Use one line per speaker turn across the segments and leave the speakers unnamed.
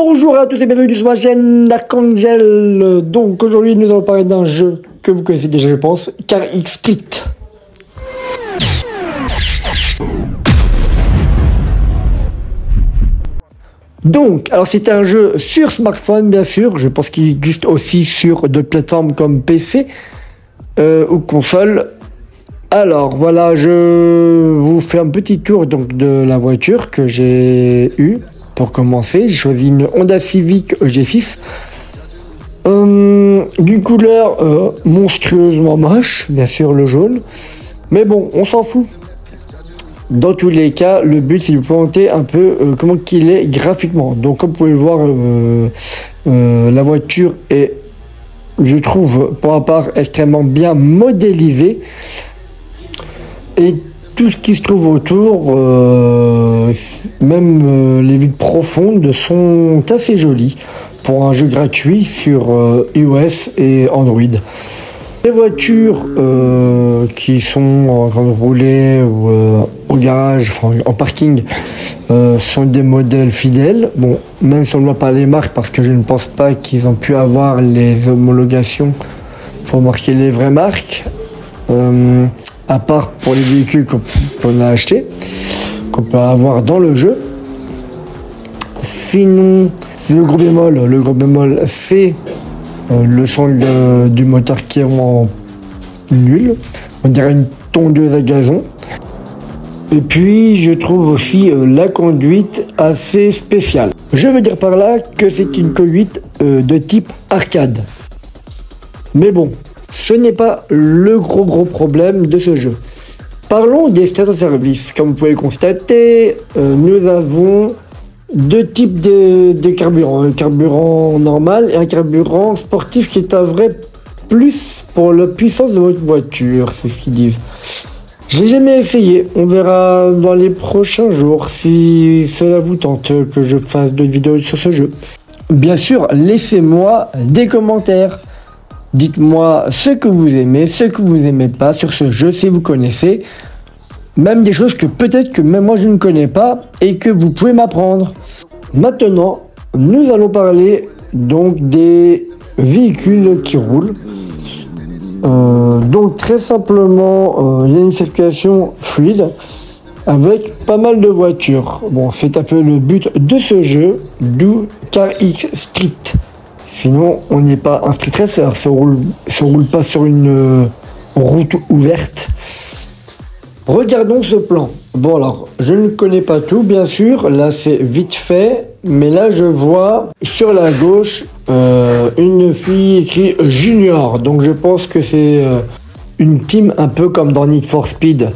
Bonjour à tous et bienvenue sur ma chaîne Archangel. Donc aujourd'hui nous allons parler d'un jeu que vous connaissez déjà je pense, Car X Street. Donc, alors c'est un jeu sur smartphone bien sûr, je pense qu'il existe aussi sur d'autres plateformes comme PC ou console. Alors voilà, je vous fais un petit tour donc de la voiture que j'ai eue. Pour commencer, j'ai choisi une Honda Civic EG6 d'une couleur monstrueusement moche, bien sûr le jaune, mais bon, on s'en fout. Dans tous les cas, le but c'est de vous présenter un peu comment qu'il est graphiquement. Donc comme vous pouvez le voir, la voiture est, je trouve, pour ma part, extrêmement bien modélisée. Et tout ce qui se trouve autour, même les vues profondes, sont assez jolies pour un jeu gratuit sur iOS et Android. Les voitures qui sont en train de rouler ou au garage, enfin en parking, sont des modèles fidèles. Bon, même si on ne voit pas les marques, parce que je ne pense pas qu'ils ont pu avoir les homologations pour marquer les vraies marques. À part pour les véhicules qu'on a achetés, qu'on peut avoir dans le jeu. Sinon, le gros bémol, c'est le son du moteur qui est vraiment nul. On dirait une tondeuse à gazon. Et puis, je trouve aussi la conduite assez spéciale. Je veux dire par là que c'est une conduite de type arcade. Mais bon, ce n'est pas le gros problème de ce jeu. Parlons des stations-service. Comme vous pouvez le constater, nous avons deux types de carburant. Un carburant normal et un carburant sportif qui est un vrai plus pour la puissance de votre voiture, c'est ce qu'ils disent. J'ai jamais essayé, on verra dans les prochains jours si cela vous tente que je fasse d'autres vidéos sur ce jeu. Bien sûr, laissez-moi des commentaires. Dites-moi ce que vous aimez, ce que vous n'aimez pas sur ce jeu, si vous connaissez. Même des choses que peut-être que même moi je ne connais pas et que vous pouvez m'apprendre. Maintenant, nous allons parler donc des véhicules qui roulent. Donc très simplement, il y a une circulation fluide avec pas mal de voitures. Bon, c'est un peu le but de ce jeu, d'où Car X Street. Sinon, on n'est pas un street racer, ça roule pas sur une route ouverte. Regardons ce plan. Bon alors, je ne connais pas tout, bien sûr. Là, c'est vite fait. Mais là, je vois sur la gauche une fille écrite Junior. Donc, je pense que c'est une team un peu comme dans Need for Speed.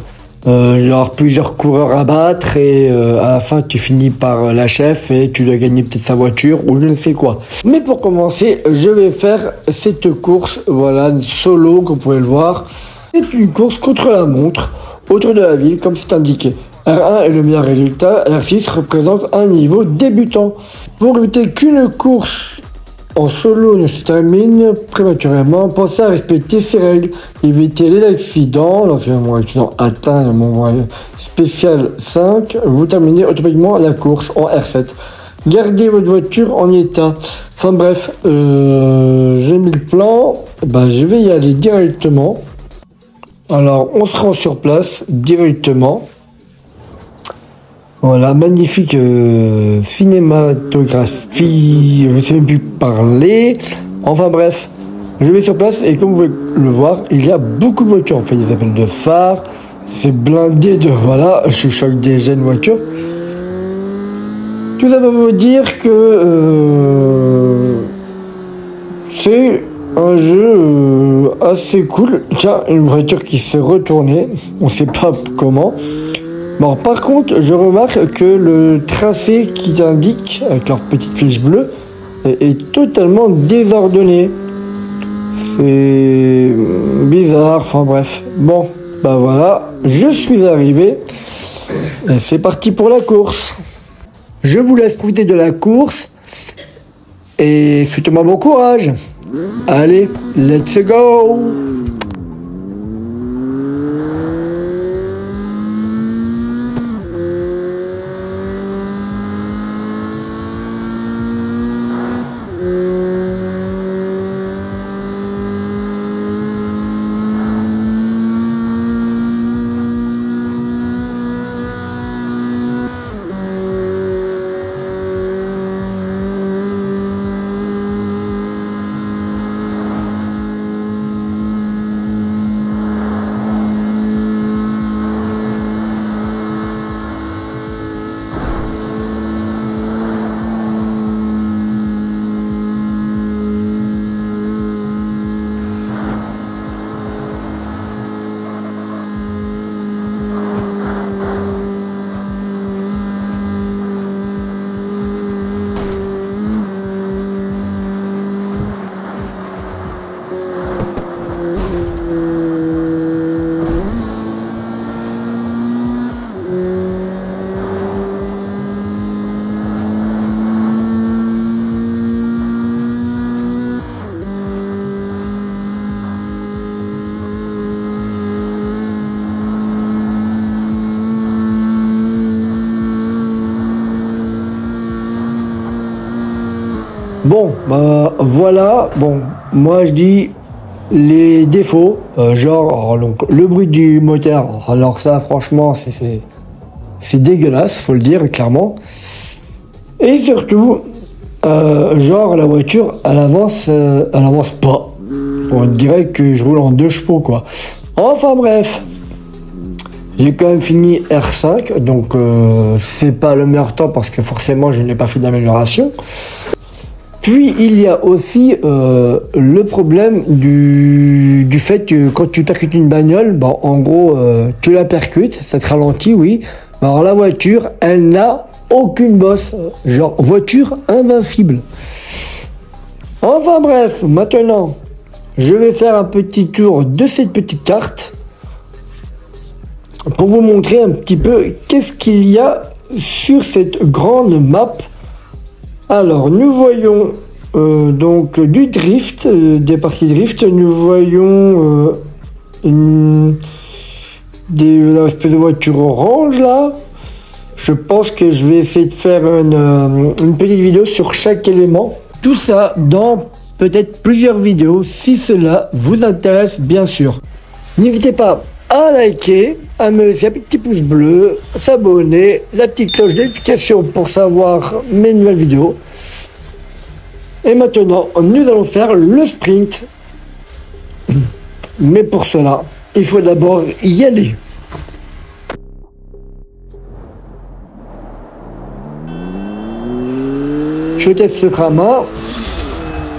Genre plusieurs coureurs à battre et à la fin tu finis par la chef et tu dois gagner peut-être sa voiture ou je ne sais quoi. Mais pour commencer, je vais faire cette course, voilà, solo comme vous pouvez le voir. C'est une course contre la montre autour de la ville comme c'est indiqué. R1 est le meilleur résultat, R6 représente un niveau débutant. Pour éviter qu'une course en solo ne se termine prématurément, pensez à respecter ces règles, évitez les accidents. Lorsqu'un accident atteint le moment spécial 5, vous terminez automatiquement la course en R7. Gardez votre voiture en état. Enfin bref, j'ai mis le plan, je vais y aller directement. Alors on se rend sur place directement. Voilà, magnifique cinématographie, je ne sais même plus parler. Enfin bref, je vais sur place et comme vous pouvez le voir, il y a beaucoup de voitures. On fait des appels de phare, c'est blindé de, voilà, je choque des jeunes voitures. Tout ça pour vous dire que c'est un jeu assez cool. Tiens, une voiture qui s'est retournée, on ne sait pas comment. Bon, par contre, je remarque que le tracé qu'ils indiquent avec leur petite flèche bleue est totalement désordonné. C'est bizarre, enfin bref. Bon, voilà, je suis arrivé et c'est parti pour la course. Je vous laisse profiter de la course et souhaitez-moi bon courage. Allez, let's go! Bon, bah, voilà. Bon, moi je dis les défauts, genre donc, le bruit du moteur. Alors ça, franchement, c'est dégueulasse, faut le dire clairement. Et surtout, genre la voiture, elle avance pas. On dirait que je roule en 2 chevaux, quoi. Enfin bref, j'ai quand même fini R5, donc c'est pas le meilleur temps parce que forcément je n'ai pas fait d'amélioration. Puis il y a aussi le problème du fait que quand tu percutes une bagnole, bah, en gros tu la percutes, ça te ralentit, oui. Bah, alors la voiture, elle n'a aucune bosse, genre voiture invincible. Enfin bref, maintenant je vais faire un petit tour de cette petite carte pour vous montrer un petit peu qu'est-ce qu'il y a sur cette grande map. Alors nous voyons donc du drift, des parties drift, nous voyons des espèces de voitures orange là. Je pense que je vais essayer de faire une petite vidéo sur chaque élément. Tout ça dans peut-être plusieurs vidéos si cela vous intéresse bien sûr. N'hésitez pas à liker, à me laisser un petit pouce bleu, s'abonner, la petite cloche de notification pour savoir mes nouvelles vidéos. Et maintenant, nous allons faire le sprint. Mais pour cela, il faut d'abord y aller. Je teste ce frein.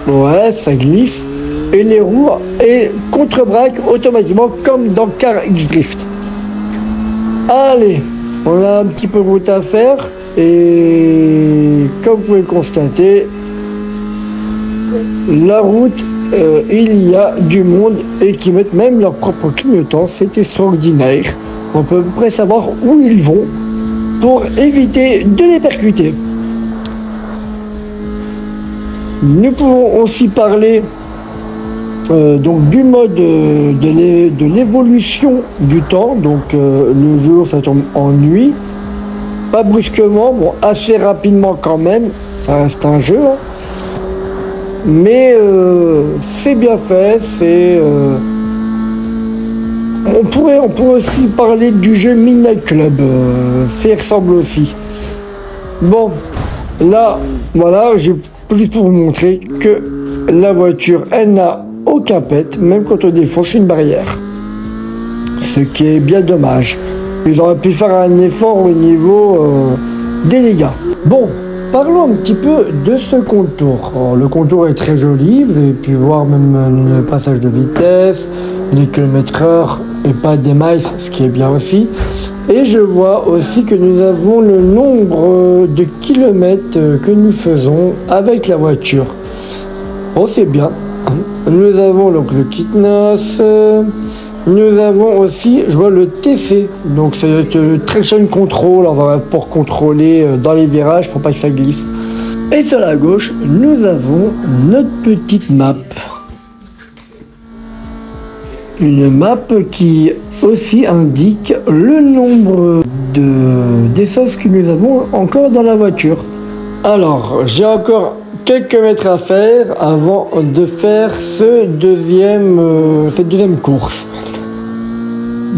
Ouais, ça glisse. Et les roues et contre-braque automatiquement comme dans Car X Drift. Allez, on a un petit peu de route à faire. Et comme vous pouvez le constater, la route, il y a du monde et qui mettent même leur propre clignotant. C'est extraordinaire. On peut à peu près savoir où ils vont pour éviter de les percuter. Nous pouvons aussi parler donc du mode de l'évolution du temps. Donc le jour ça tombe en nuit, pas brusquement, bon assez rapidement quand même, ça reste un jeu, hein. Mais c'est bien fait, on pourrait aussi parler du jeu Midnight Club, ça y ressemble aussi. Bon, là, voilà, j'ai juste pour vous montrer que la voiture, elle n'a aucun pet, même quand on défonce une barrière. Ce qui est bien dommage. Ils auraient pu faire un effort au niveau des dégâts. Bon, parlons un petit peu de ce contour. Alors, le contour est très joli, vous avez pu voir même le passage de vitesse, les km/h et pas des miles, ce qui est bien aussi. Et je vois aussi que nous avons le nombre de kilomètres que nous faisons avec la voiture. Bon, c'est bien. Nous avons donc le Kitnos. Nous avons aussi, je vois le TC. Donc c'est le Traction Control. On va pour contrôler dans les virages pour pas que ça glisse. Et sur la gauche, nous avons notre petite map. Une map qui aussi indique le nombre d'essence que nous avons encore dans la voiture. Alors, j'ai encore quelques mètres à faire avant de faire cette deuxième course.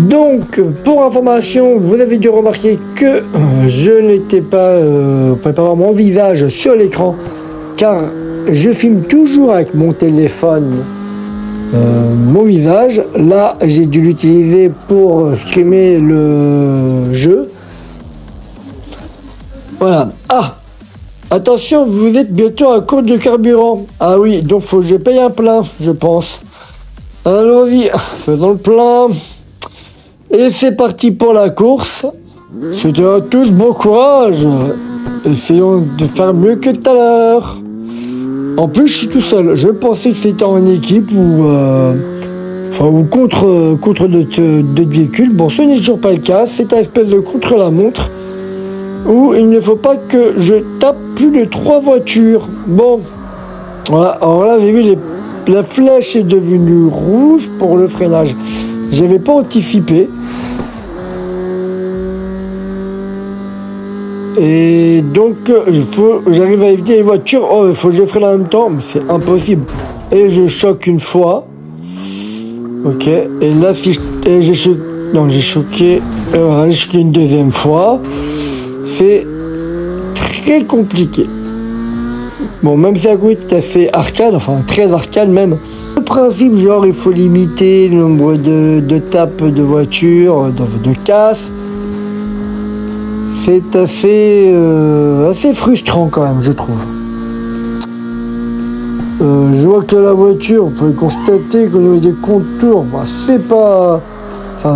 Donc, pour information, vous avez dû remarquer que je n'étais pas, pas mon visage sur l'écran, car je filme toujours avec mon téléphone mon visage. Là, j'ai dû l'utiliser pour streamer le jeu. Voilà. Ah, attention, vous êtes bientôt à court de carburant. Ah oui, donc faut que je paye un plein, je pense. Allons-y, faisons le plein. Et c'est parti pour la course. C'était à tous, bon courage. Essayons de faire mieux que tout à l'heure. En plus, je suis tout seul. Je pensais que c'était en équipe ou contre d'autres véhicules. Bon, ce n'est toujours pas le cas. C'est un espèce de contre-la-montre où il ne faut pas que je tape plus de 3 voitures. Bon, voilà. Alors là, vous avez vu, la flèche est devenue rouge pour le freinage. J'avais pas anticipé. Et donc, j'arrive à éviter les voitures. Oh, il faut que je freine en même temps, mais c'est impossible. Et je choque une fois. Ok. Et là, si j'ai choqué. Non, j'ai choqué. J'ai choqué une deuxième fois. C'est très compliqué. Bon, même si la conduite est assez arcade, enfin très arcade même. Le principe, genre, il faut limiter le nombre de tapes de voitures, de casses. C'est assez frustrant quand même, je trouve. Je vois que la voiture, vous pouvez constater qu'au niveau des contours, bah, c'est pas... Enfin,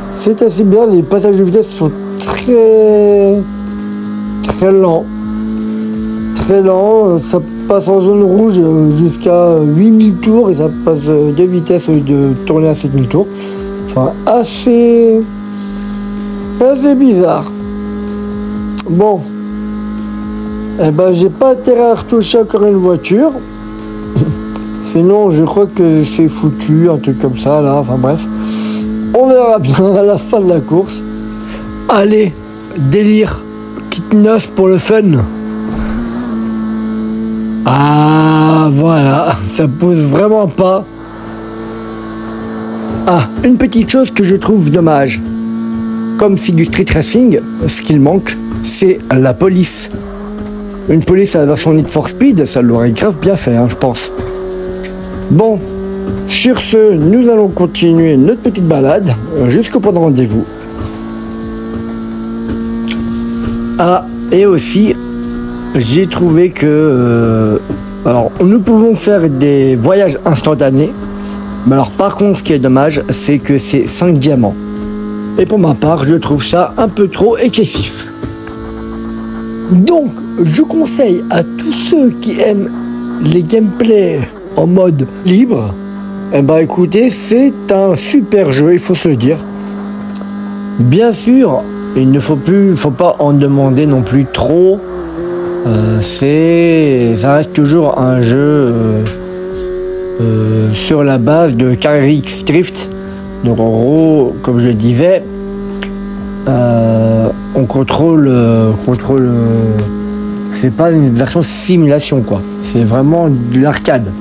c'est assez bien. Les passages de vitesse sont très lents. Très lent, ça passe en zone rouge jusqu'à 8000 tours et ça passe de vitesse au lieu de tourner à 7000 tours. Enfin, assez bizarre. Bon, eh ben, j'ai pas intérêt à retoucher encore une voiture. Sinon, je crois que c'est foutu, un truc comme ça, là. Enfin, bref. On verra bien à la fin de la course. Allez, délire. Petite noce pour le fun. Ah, voilà. Ça pousse vraiment pas. Ah, une petite chose que je trouve dommage. Comme c'est du street racing, ce qu'il manque, c'est la police. Une police à la version Need for Speed, ça l'aurait grave bien fait, hein, je pense. Bon, sur ce, nous allons continuer notre petite balade jusqu'au point de rendez-vous. Ah, et aussi, j'ai trouvé que... alors, nous pouvons faire des voyages instantanés. Mais alors, par contre, ce qui est dommage, c'est que c'est 5 diamants. Et pour ma part, je trouve ça un peu trop excessif. Donc, je conseille à tous ceux qui aiment les gameplays en mode libre, eh ben écoutez, c'est un super jeu, il faut se le dire. Bien sûr, il ne faut pas en demander non plus trop. Ça reste toujours un jeu sur la base de CarX Drift. Donc en gros, comme je le disais, on contrôle. C'est pas une version simulation quoi. C'est vraiment de l'arcade.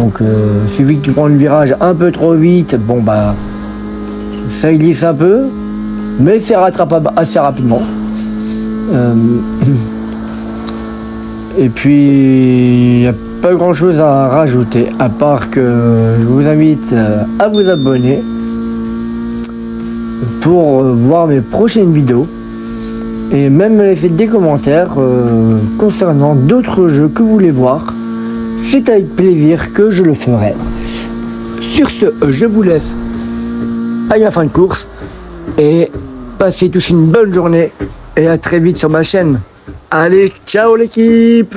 Donc suffit que tu prends le virage un peu trop vite, bon bah ça glisse un peu, mais c'est rattrapable assez rapidement. Et puis il n'y a pas grand chose à rajouter, à part que je vous invite à vous abonner pour voir mes prochaines vidéos et même me laisser des commentaires concernant d'autres jeux que vous voulez voir. C'est avec plaisir que je le ferai. Sur ce, je vous laisse à la fin de course et passez tous une bonne journée et à très vite sur ma chaîne. Allez, ciao l'équipe!